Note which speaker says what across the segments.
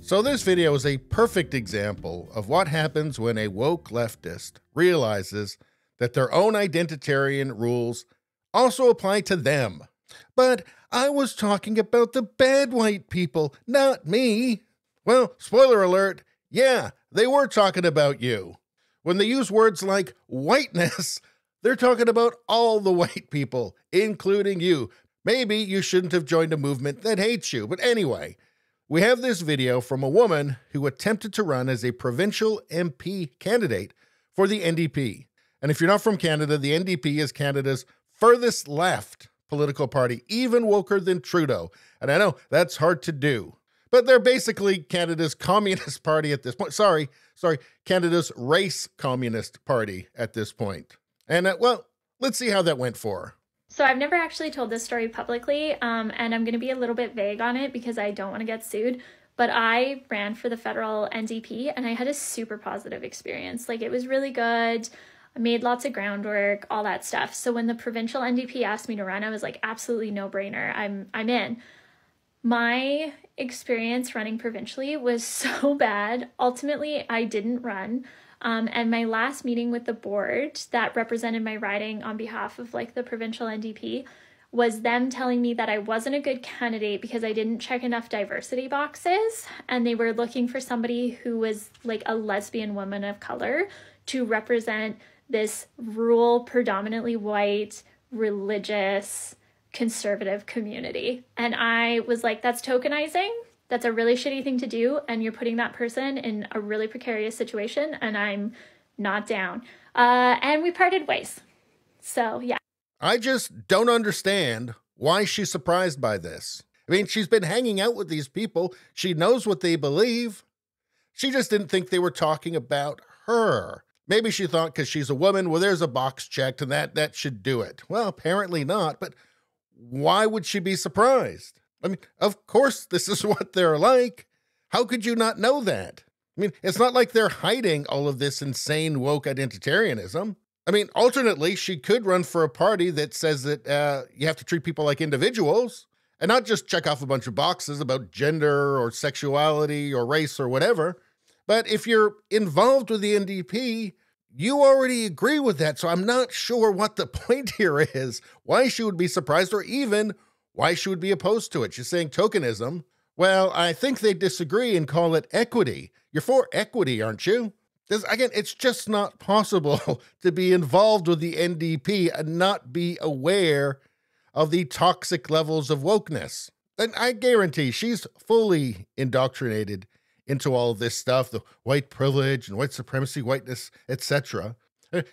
Speaker 1: So this video is a perfect example of what happens when a woke leftist realizes that their own identitarian rules also apply to them. But I was talking about the bad white people, not me. Well, spoiler alert, yeah, they were talking about you. When they use words like whiteness, they're talking about all the white people, including you. Maybe you shouldn't have joined a movement that hates you, but anyway, we have this video from a woman who attempted to run as a provincial MP candidate for the NDP. And if you're not from Canada, the NDP is Canada's furthest left political party, even woker than Trudeau. And I know that's hard to do, but they're basically Canada's communist party at this point. Sorry, Canada's race communist party at this point. And well, let's see how that went for her.
Speaker 2: So I've never actually told this story publicly, and I'm going to be a little bit vague on it because I don't want to get sued, but I ran for the federal NDP and I had a super positive experience. Like, it was really good. I made lots of groundwork, all that stuff. So when the provincial NDP asked me to run, I was like, absolutely no brainer. I'm in. My experience running provincially was so bad. Ultimately, I didn't run. And my last meeting with the board that represented my riding on behalf of the provincial NDP was them telling me that I wasn't a good candidate because I didn't check enough diversity boxes, and they were looking for somebody who was like a lesbian woman of color to represent this rural, predominantly white, religious, conservative community. And I was like, that's tokenizing. That's a really shitty thing to do, and you're putting that person in a really precarious situation, and I'm not down. And we parted ways. So, yeah.
Speaker 1: I just don't understand why she's surprised by this. I mean, she's been hanging out with these people. She knows what they believe. She just didn't think they were talking about her. Maybe she thought because she's a woman, well, there's a box checked, and that should do it. Well, apparently not, but why would she be surprised? I mean, of course, this is what they're like. How could you not know that? I mean, it's not like they're hiding all of this insane woke identitarianism. I mean, alternately, she could run for a party that says that you have to treat people like individuals and not just check off a bunch of boxes about gender or sexuality or race or whatever. But if you're involved with the NDP, you already agree with that. So I'm not sure what the point here is, why she would be surprised, or even why she would be opposed to it. She's saying tokenism. Well, I think they disagree and call it equity. You're for equity, aren't you? Again, it's just not possible to be involved with the NDP and not be aware of the toxic levels of wokeness. And I guarantee she's fully indoctrinated into all of this stuff, the white privilege and white supremacy, whiteness, etc.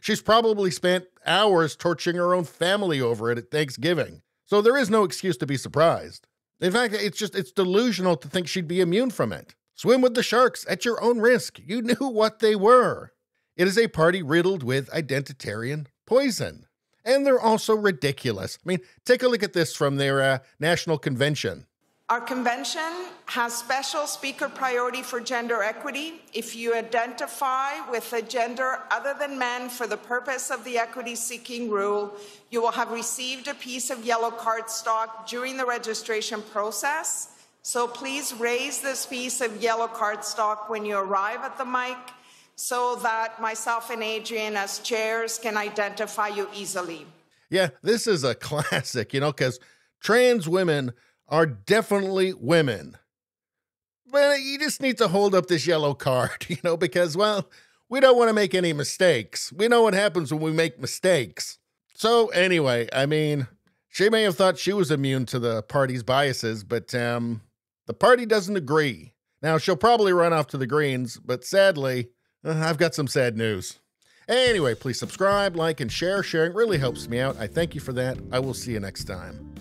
Speaker 1: She's probably spent hours torturing her own family over it at Thanksgiving. So there is no excuse to be surprised. In fact, it's delusional to think she'd be immune from it. Swim with the sharks at your own risk. You knew what they were. It is a party riddled with identitarian poison. And they're also ridiculous. I mean, take a look at this from their national convention.
Speaker 3: Our convention has special speaker priority for gender equity. If you identify with a gender other than men for the purpose of the equity-seeking rule, you will have received a piece of yellow cardstock during the registration process. So please raise this piece of yellow cardstock when you arrive at the mic so that myself and Adrian as chairs can identify you easily.
Speaker 1: Yeah, this is a classic, because trans women are definitely women. But you just need to hold up this yellow card, because, well, we don't want to make any mistakes. We know what happens when we make mistakes. So anyway, I mean, she may have thought she was immune to the party's biases, but the party doesn't agree. Now, she'll probably run off to the Greens, but sadly, I've got some sad news. Anyway, please subscribe, like, and share. Sharing really helps me out. I thank you for that. I will see you next time.